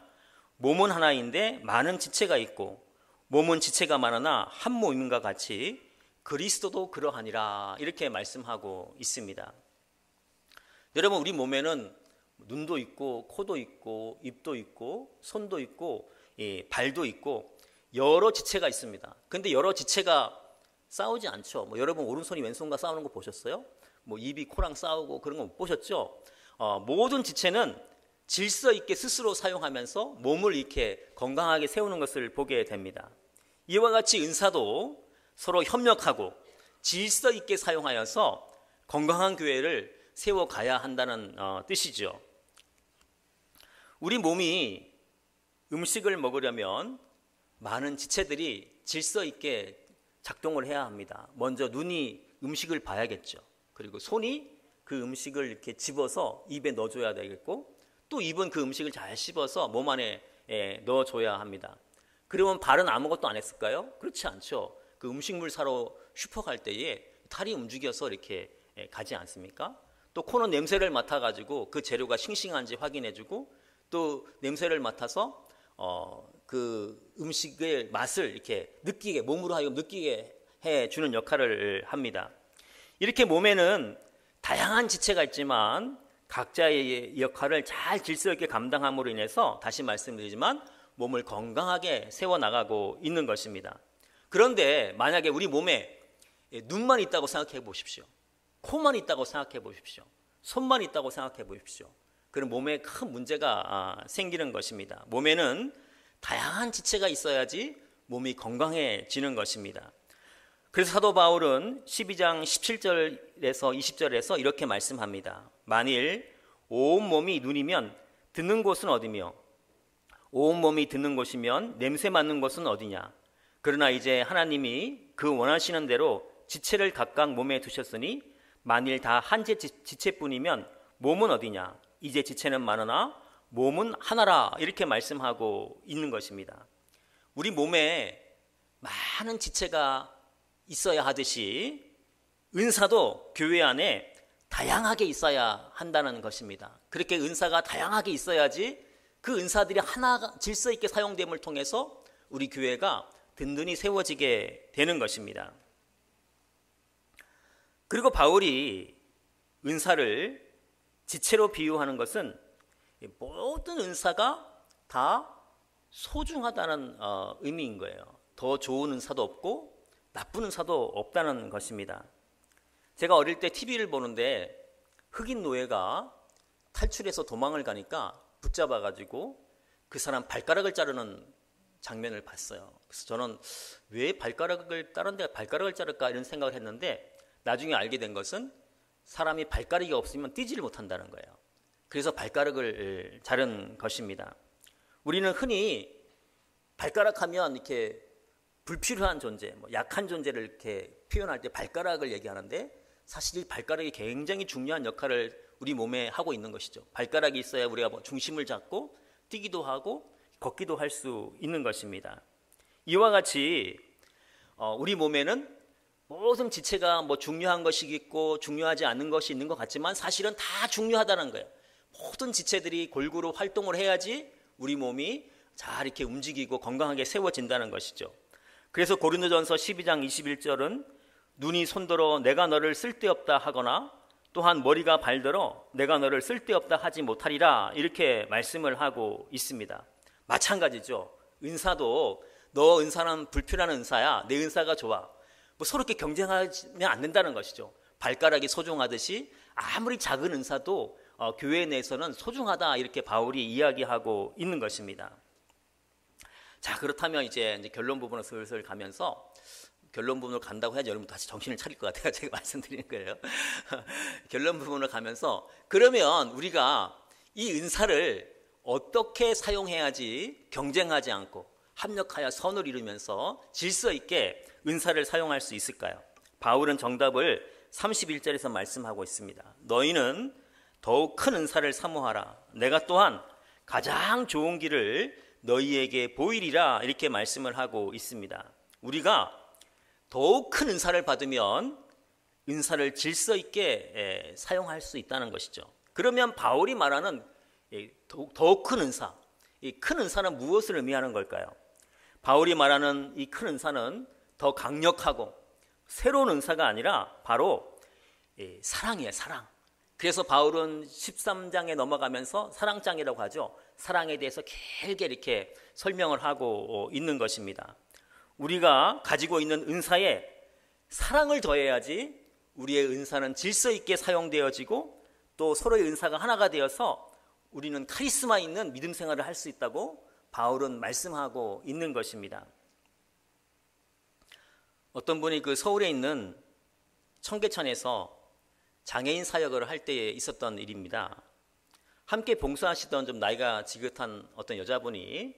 몸은 하나인데 많은 지체가 있고 몸은 지체가 많으나 한 몸인과 같이 그리스도도 그러하니라, 이렇게 말씀하고 있습니다. 여러분, 우리 몸에는 눈도 있고 코도 있고 입도 있고 손도 있고 발도 있고 여러 지체가 있습니다. 그런데 여러 지체가 싸우지 않죠. 여러분 오른손이 왼손과 싸우는 거 보셨어요? 입이 코랑 싸우고 그런 거 못 보셨죠? 모든 지체는 질서 있게 스스로 사용하면서 몸을 이렇게 건강하게 세우는 것을 보게 됩니다. 이와 같이 은사도 서로 협력하고 질서 있게 사용하여서 건강한 교회를 세워가야 한다는 뜻이죠. 우리 몸이 음식을 먹으려면 많은 지체들이 질서 있게 작동을 해야 합니다. 먼저 눈이 음식을 봐야겠죠. 그리고 손이 그 음식을 이렇게 집어서 입에 넣어줘야 되겠고, 또 입은 그 음식을 잘 씹어서 몸 안에 넣어줘야 합니다. 그러면 발은 아무것도 안 했을까요? 그렇지 않죠. 그 음식물 사러 슈퍼 갈 때에 탈이 움직여서 이렇게 가지 않습니까? 또 코는 냄새를 맡아가지고 그 재료가 싱싱한지 확인해주고, 또 냄새를 맡아서 그 음식의 맛을 이렇게 느끼게, 몸으로 하여금 느끼게 해주는 역할을 합니다. 이렇게 몸에는 다양한 지체가 있지만 각자의 역할을 잘 질서 있게 감당함으로 인해서, 다시 말씀드리지만, 몸을 건강하게 세워나가고 있는 것입니다. 그런데 만약에 우리 몸에 눈만 있다고 생각해 보십시오. 코만 있다고 생각해 보십시오. 손만 있다고 생각해 보십시오. 그럼 몸에 큰 문제가 생기는 것입니다. 몸에는 다양한 지체가 있어야지 몸이 건강해지는 것입니다. 그래서 사도 바울은 12장 17절에서 20절에서 이렇게 말씀합니다. 만일 온 몸이 눈이면 듣는 곳은 어디며 온 몸이 듣는 곳이면 냄새 맡는 곳은 어디냐. 그러나 이제 하나님이 그 원하시는 대로 지체를 각각 몸에 두셨으니 만일 다 한 지체뿐이면 몸은 어디냐. 이제 지체는 많으나 몸은 하나라. 이렇게 말씀하고 있는 것입니다. 우리 몸에 많은 지체가 있어야 하듯이 은사도 교회 안에 다양하게 있어야 한다는 것입니다. 그렇게 은사가 다양하게 있어야지 그 은사들이 하나 질서 있게 사용됨을 통해서 우리 교회가 든든히 세워지게 되는 것입니다. 그리고 바울이 은사를 지체로 비유하는 것은 모든 은사가 다 소중하다는 의미인 거예요. 더 좋은 은사도 없고 나쁜 은사도 없다는 것입니다. 제가 어릴 때 TV를 보는데 흑인 노예가 탈출해서 도망을 가니까 붙잡아가지고 그 사람 발가락을 자르는 장면을 봤어요. 그래서 저는 왜 다른 데 발가락을 자를까 이런 생각을 했는데, 나중에 알게 된 것은 사람이 발가락이 없으면 뛰지를 못한다는 거예요. 그래서 발가락을 자른 것입니다. 우리는 흔히 발가락 하면 이렇게 불필요한 존재, 약한 존재를 이렇게 표현할 때 발가락을 얘기하는데, 사실 이 발가락이 굉장히 중요한 역할을 우리 몸에 하고 있는 것이죠. 발가락이 있어야 우리가 중심을 잡고 뛰기도 하고 걷기도 할 수 있는 것입니다. 이와 같이 우리 몸에는 모든 지체가 중요한 것이 있고 중요하지 않은 것이 있는 것 같지만 사실은 다 중요하다는 거예요. 모든 지체들이 골고루 활동을 해야지 우리 몸이 잘 이렇게 움직이고 건강하게 세워진다는 것이죠. 그래서 고린도전서 12장 21절은 눈이 손들어 내가 너를 쓸데없다 하거나 또한 머리가 발들어 내가 너를 쓸데없다 하지 못하리라, 이렇게 말씀을 하고 있습니다. 마찬가지죠. 은사도 너 은사는 불필요한 은사야, 내 은사가 좋아, 서로 이렇게 경쟁하면 안 된다는 것이죠. 발가락이 소중하듯이 아무리 작은 은사도 교회 내에서는 소중하다, 이렇게 바울이 이야기하고 있는 것입니다. 자, 그렇다면 이제 결론 부분으로 슬슬 가면서, 결론 부분으로 간다고 해야지 여러분 다시 정신을 차릴 것 같아요. 제가 말씀드리는 거예요. 결론 부분으로 가면서, 그러면 우리가 이 은사를 어떻게 사용해야지 경쟁하지 않고 합력하여 선을 이루면서 질서 있게 은사를 사용할 수 있을까요? 바울은 정답을 31절에서 말씀하고 있습니다. 너희는 더욱 큰 은사를 사모하라. 내가 또한 가장 좋은 길을 너희에게 보이리라, 이렇게 말씀을 하고 있습니다. 우리가 더욱 큰 은사를 받으면 은사를 질서 있게 사용할 수 있다는 것이죠. 그러면 바울이 말하는 더욱 큰 은사, 이 큰 은사는 무엇을 의미하는 걸까요? 바울이 말하는 이 큰 은사는 더 강력하고 새로운 은사가 아니라 바로 사랑이에요. 사랑. 그래서 바울은 13장에 넘어가면서 사랑장이라고 하죠. 사랑에 대해서 길게 이렇게 설명을 하고 있는 것입니다. 우리가 가지고 있는 은사에 사랑을 더해야지 우리의 은사는 질서 있게 사용되어지고 또 서로의 은사가 하나가 되어서 우리는 카리스마 있는 믿음 생활을 할 수 있다고 바울은 말씀하고 있는 것입니다. 어떤 분이 그 서울에 있는 청계천에서 장애인 사역을 할 때에 있었던 일입니다. 함께 봉사하시던 좀 나이가 지긋한 어떤 여자분이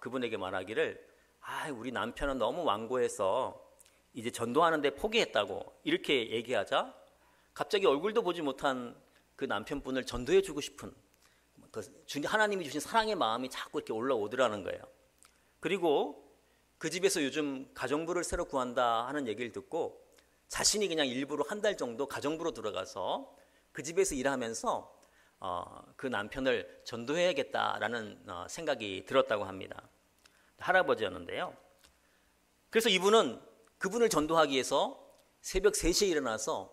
그분에게 말하기를 우리 남편은 너무 완고해서 이제 전도하는데 포기했다고 이렇게 얘기하자 갑자기 얼굴도 보지 못한 그 남편분을 전도해 주고 싶은 하나님이 주신 사랑의 마음이 자꾸 이렇게 올라오더라는 거예요. 그리고 그 집에서 요즘 가정부를 새로 구한다 하는 얘기를 듣고 자신이 그냥 일부러 한 달 정도 가정부로 들어가서 그 집에서 일하면서 그 남편을 전도해야겠다라는 생각이 들었다고 합니다. 할아버지였는데요. 그래서 이분은 그분을 전도하기 위해서 새벽 3시에 일어나서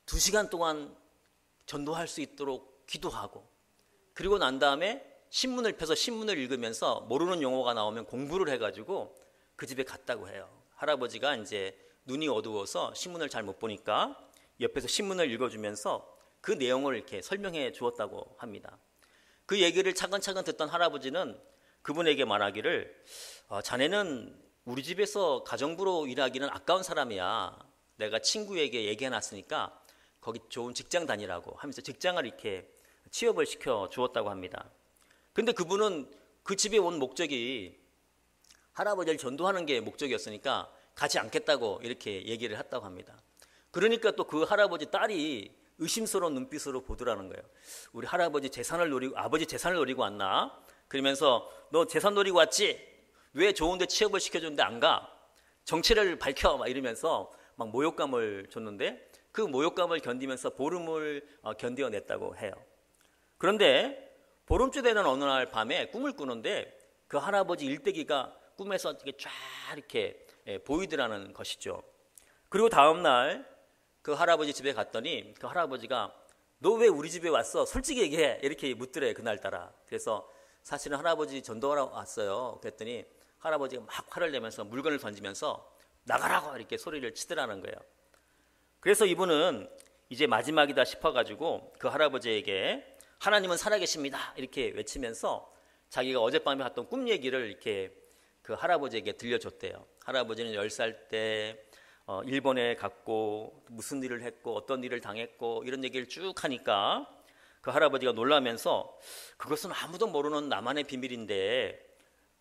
2시간 동안 전도할 수 있도록 기도하고 그리고 난 다음에 신문을 펴서 신문을 읽으면서 모르는 용어가 나오면 공부를 해가지고 그 집에 갔다고 해요. 할아버지가 이제 눈이 어두워서 신문을 잘 못 보니까 옆에서 신문을 읽어주면서 그 내용을 이렇게 설명해 주었다고 합니다. 그 얘기를 차근차근 듣던 할아버지는 그분에게 말하기를 자네는 우리 집에서 가정부로 일하기는 아까운 사람이야. 내가 친구에게 얘기해 놨으니까 거기 좋은 직장 다니라고 하면서 직장을 이렇게 취업을 시켜 주었다고 합니다. 근데 그분은 그 집에 온 목적이 할아버지를 전도하는 게 목적이었으니까 가지 않겠다고 이렇게 얘기를 했다고 합니다. 그러니까 또 그 할아버지 딸이 의심스러운 눈빛으로 보더라는 거예요. 우리 할아버지 아버지 재산을 노리고 왔나? 그러면서 너 재산 노리고 왔지? 왜 좋은데 취업을 시켜줬는데 안 가? 정체를 밝혀! 막 이러면서 막 모욕감을 줬는데 그 모욕감을 견디면서 보름을 견뎌냈다고 해요. 그런데 보름째 되는 어느 날 밤에 꿈을 꾸는데 그 할아버지 일대기가 꿈에서 이렇게 쫙 이렇게 보이더라는 것이죠. 그리고 다음날 그 할아버지 집에 갔더니 그 할아버지가 너 왜 우리 집에 왔어? 솔직히 얘기해. 이렇게 묻더래 그날따라. 그래서 사실은 할아버지 전도하러 왔어요. 그랬더니 할아버지가 막 화를 내면서 물건을 던지면서 나가라고 이렇게 소리를 치더라는 거예요. 그래서 이분은 이제 마지막이다 싶어가지고 그 할아버지에게 하나님은 살아계십니다 이렇게 외치면서 자기가 어젯밤에 했던 꿈 얘기를 이렇게 그 할아버지에게 들려줬대요. 할아버지는 10살 때 일본에 갔고 무슨 일을 했고 어떤 일을 당했고 이런 얘기를 쭉 하니까 그 할아버지가 놀라면서 그것은 아무도 모르는 나만의 비밀인데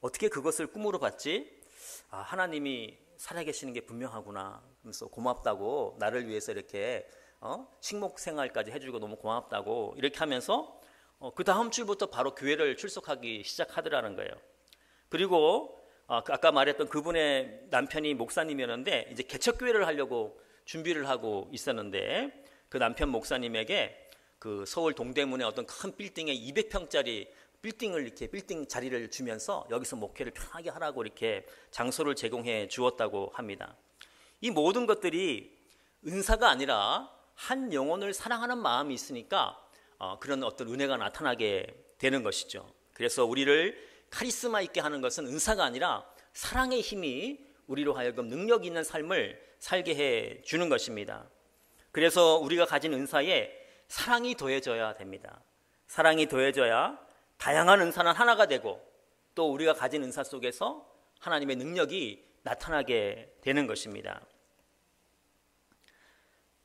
어떻게 그것을 꿈으로 봤지? 하나님이 살아계시는 게 분명하구나. 그래서 고맙다고 나를 위해서 이렇게 식목 생활까지 해주고 너무 고맙다고 이렇게 하면서 그 다음 주부터 바로 교회를 출석하기 시작하더라는 거예요. 그리고 아까 말했던 그분의 남편이 목사님이었는데 이제 개척교회를 하려고 준비를 하고 있었는데 그 남편 목사님에게 그 서울 동대문에 어떤 큰 빌딩에 200평짜리 빌딩 자리를 주면서 여기서 목회를 편하게 하라고 이렇게 장소를 제공해 주었다고 합니다. 이 모든 것들이 은사가 아니라 한 영혼을 사랑하는 마음이 있으니까 그런 어떤 은혜가 나타나게 되는 것이죠. 그래서 우리를 카리스마 있게 하는 것은 은사가 아니라 사랑의 힘이 우리로 하여금 능력 있는 삶을 살게 해 주는 것입니다. 그래서 우리가 가진 은사에 사랑이 더해져야 됩니다. 사랑이 더해져야 다양한 은사는 하나가 되고 또 우리가 가진 은사 속에서 하나님의 능력이 나타나게 되는 것입니다.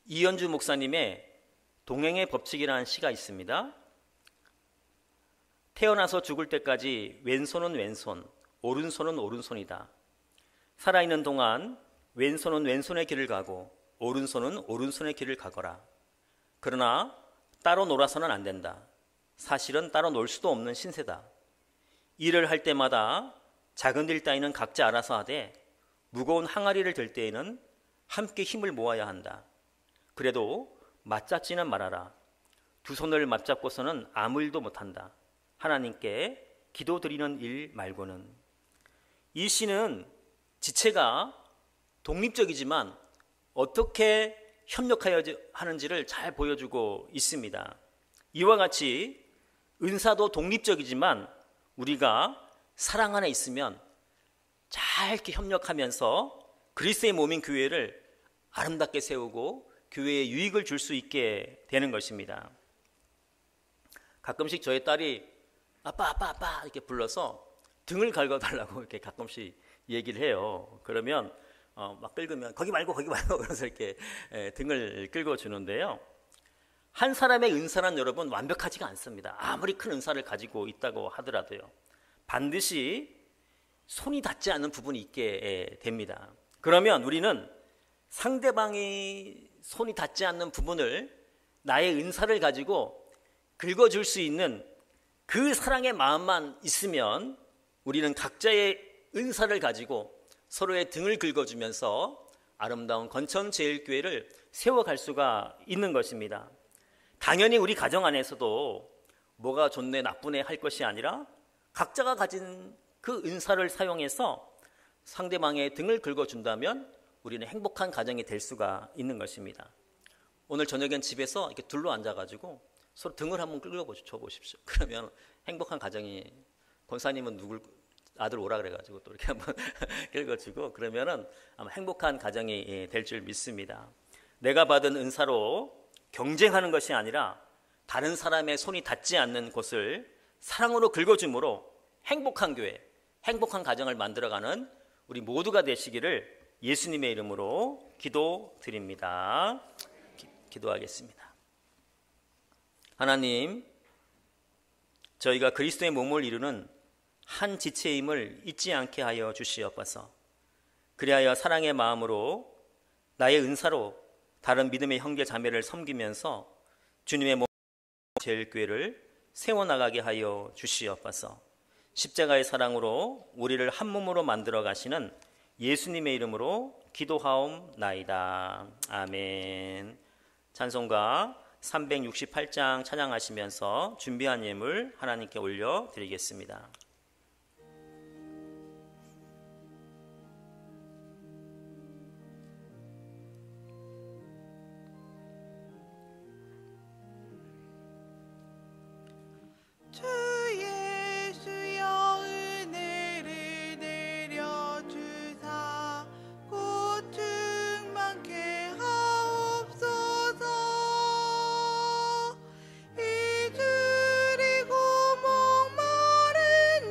이현주 목사님의 동행의 법칙이라는 시가 있습니다. 태어나서 죽을 때까지 왼손은 왼손, 오른손은 오른손이다. 살아있는 동안 왼손은 왼손의 길을 가고 오른손은 오른손의 길을 가거라. 그러나 따로 놀아서는 안 된다. 사실은 따로 놀 수도 없는 신세다. 일을 할 때마다 작은 일 따위는 각자 알아서 하되 무거운 항아리를 들 때에는 함께 힘을 모아야 한다. 그래도 맞잡지는 말아라. 두 손을 맞잡고서는 아무 일도 못한다. 하나님께 기도드리는 일 말고는. 이 시는 지체가 독립적이지만 어떻게 협력하여 하는지를 잘 보여주고 있습니다. 이와 같이 은사도 독립적이지만 우리가 사랑 안에 있으면 잘 이렇게 협력하면서 그리스도의 몸인 교회를 아름답게 세우고 교회에 유익을 줄 수 있게 되는 것입니다. 가끔씩 저희 딸이 아빠 아빠 아빠 이렇게 불러서 등을 긁어달라고 이렇게 가끔씩 얘기를 해요. 그러면 막 긁으면 거기 말고 그래서 이렇게 등을 긁어주는데요. 한 사람의 은사는 여러분 완벽하지가 않습니다. 아무리 큰 은사를 가지고 있다고 하더라도요. 반드시 손이 닿지 않는 부분이 있게 됩니다. 그러면 우리는 상대방이 손이 닿지 않는 부분을 나의 은사를 가지고 긁어줄 수 있는 그 사랑의 마음만 있으면 우리는 각자의 은사를 가지고 서로의 등을 긁어주면서 아름다운 건천제일교회를 세워갈 수가 있는 것입니다. 당연히 우리 가정 안에서도 뭐가 좋네 나쁘네 할 것이 아니라 각자가 가진 그 은사를 사용해서 상대방의 등을 긁어준다면 우리는 행복한 가정이 될 수가 있는 것입니다. 오늘 저녁엔 집에서 이렇게 둘러 앉아가지고 서로 등을 한번 긁어줘 보십시오. 그러면 행복한 가정이, 권사님은 누굴 아들 오라 그래가지고 또 이렇게 한번 긁어주고 그러면은 아마 행복한 가정이 될 줄 믿습니다. 내가 받은 은사로 경쟁하는 것이 아니라 다른 사람의 손이 닿지 않는 곳을 사랑으로 긁어줌으로 행복한 교회, 행복한 가정을 만들어가는 우리 모두가 되시기를 예수님의 이름으로 기도드립니다. 기도하겠습니다. 하나님, 저희가 그리스도의 몸을 이루는 한 지체임을 잊지 않게 하여 주시옵소서. 그리하여 사랑의 마음으로 나의 은사로 다른 믿음의 형제 자매를 섬기면서 주님의 몸 제일교회를 세워나가게 하여 주시옵소서. 십자가의 사랑으로 우리를 한 몸으로 만들어 가시는 예수님의 이름으로 기도하옵나이다. 아멘. 찬송가 368장 찬양하시면서 준비한 예물 하나님께 올려드리겠습니다. 주 예수여 은혜를 내려주사 고충 많게 하옵소서. 이주리고 목마른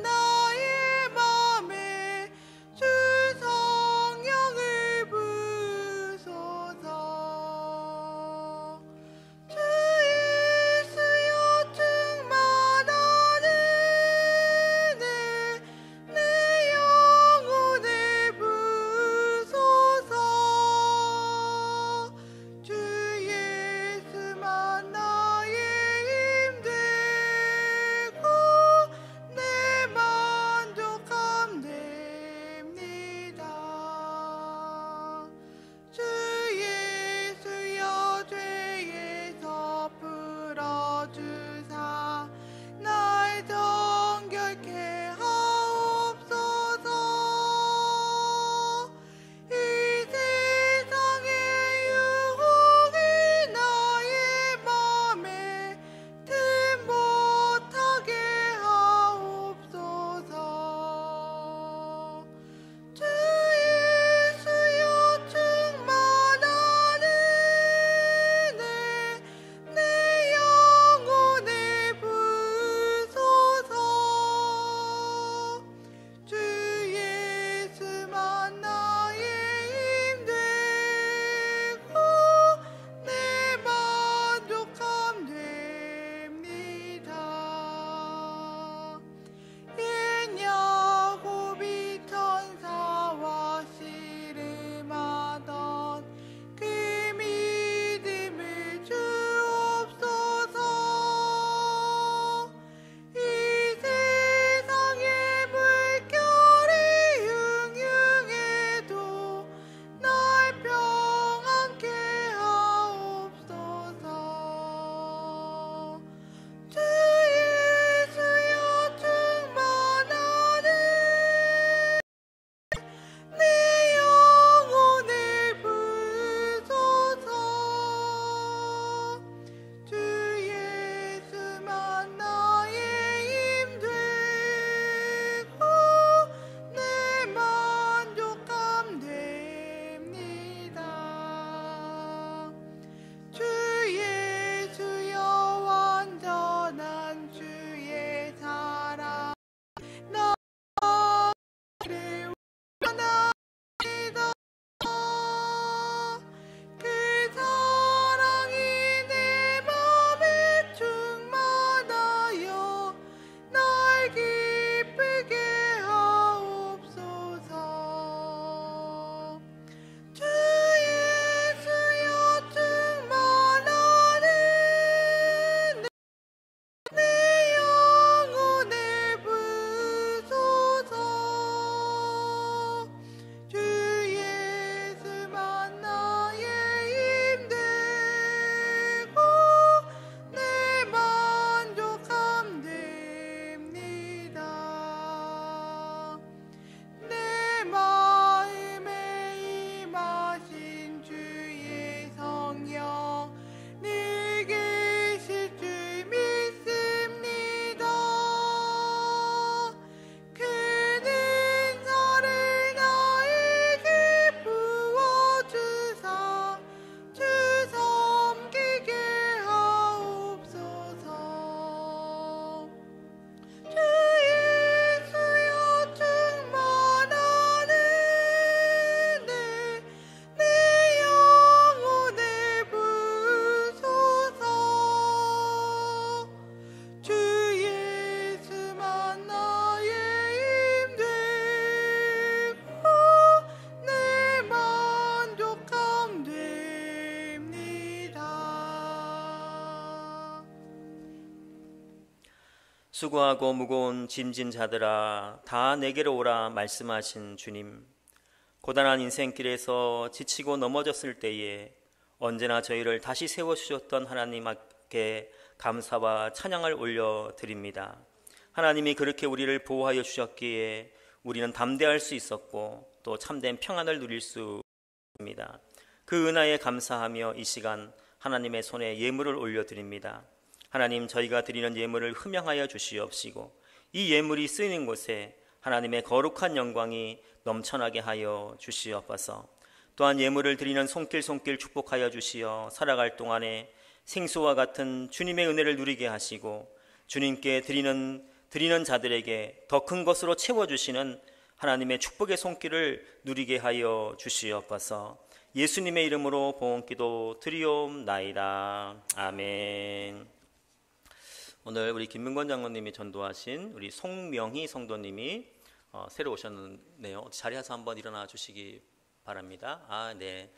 수고하고 무거운 짐진 자들아 다 내게로 오라 말씀하신 주님, 고단한 인생길에서 지치고 넘어졌을 때에 언제나 저희를 다시 세워주셨던 하나님께 감사와 찬양을 올려드립니다. 하나님이 그렇게 우리를 보호하여 주셨기에 우리는 담대할 수 있었고 또 참된 평안을 누릴 수 있습니다. 그 은혜에 감사하며 이 시간 하나님의 손에 예물을 올려드립니다. 하나님, 저희가 드리는 예물을 흠양하여 주시옵시고 이 예물이 쓰이는 곳에 하나님의 거룩한 영광이 넘쳐나게 하여 주시옵소서. 또한 예물을 드리는 손길 축복하여 주시어 살아갈 동안에 생수와 같은 주님의 은혜를 누리게 하시고 주님께 드리는 자들에게 더 큰 것으로 채워주시는 하나님의 축복의 손길을 누리게 하여 주시옵소서. 예수님의 이름으로 봉헌기도 드리옵나이다. 아멘. 오늘 우리 김민권 장로님이 전도하신 우리 송명희 성도님이 새로 오셨네요. 자리에서 한번 일어나 주시기 바랍니다. 네.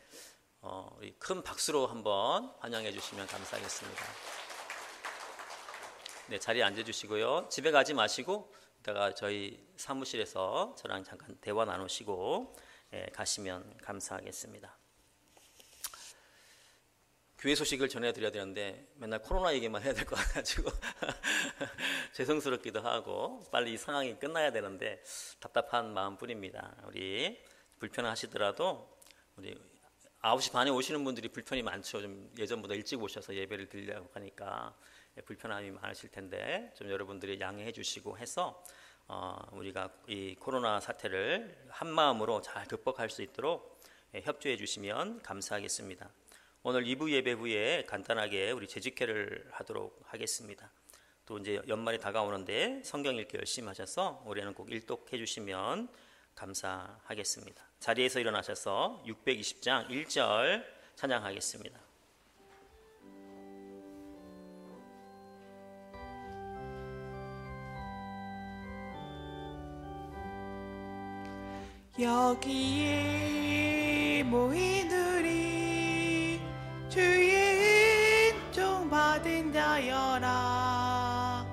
우리 큰 박수로 한번 환영해 주시면 감사하겠습니다. 네, 자리에 앉아 주시고요. 집에 가지 마시고 이따가 저희 사무실에서 저랑 잠깐 대화 나누시고 가시면 감사하겠습니다. 교회 소식을 전해드려야 되는데 맨날 코로나 얘기만 해야 될 것 같아가지고 죄송스럽기도 하고 빨리 이 상황이 끝나야 되는데 답답한 마음뿐입니다. 우리 불편하시더라도 우리 9시 반에 오시는 분들이 불편이 많죠. 좀 예전보다 일찍 오셔서 예배를 드리려고 하니까 불편함이 많으실 텐데 좀 여러분들이 양해해 주시고 해서 우리가 이 코로나 사태를 한 마음으로 잘 극복할 수 있도록 협조해 주시면 감사하겠습니다. 오늘 2부 예배 후에 간단하게 우리 재직회를 하도록 하겠습니다. 또 이제 연말이 다가오는데 성경 읽기 열심히 하셔서 올해는 꼭 일독해 주시면 감사하겠습니다. 자리에서 일어나셔서 620장 1절 찬양하겠습니다. 여기에 모인 우리 주의 은총 받은 자여라.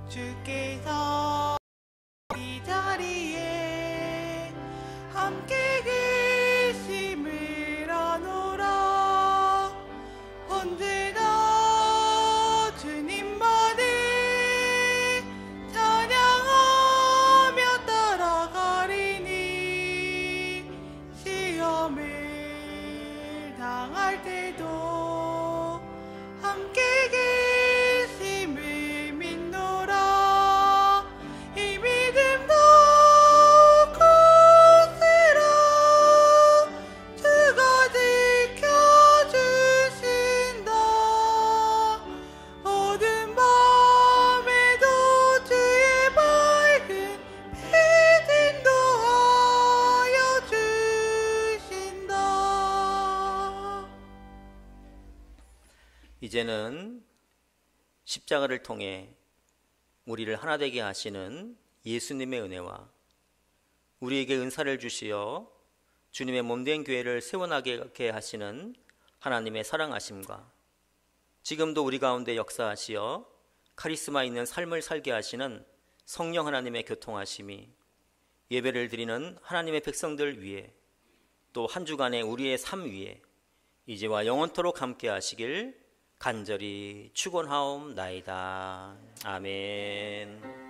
주께서 이 자리에 함께 계심을 아노라. 언제나 주님만을 찬양하며 따라가리니 시험을 당할 때도 함께 계심을 믿노라. 이 믿음도 굳세라. 주가 지켜주신다. 어두운 밤에도 주의 밝은 빛 인도하여 주신다. 이제는 십자가를 통해 우리를 하나 되게 하시는 예수님의 은혜와 우리에게 은사를 주시어 주님의 몸된 교회를 세워나가게 하시는 하나님의 사랑하심과 지금도 우리 가운데 역사하시어 카리스마 있는 삶을 살게 하시는 성령 하나님의 교통하심이 예배를 드리는 하나님의 백성들 위에 또 한 주간의 우리의 삶 위에 이제와 영원토록 함께 하시길 간절히 축원하옵나이다. 아멘.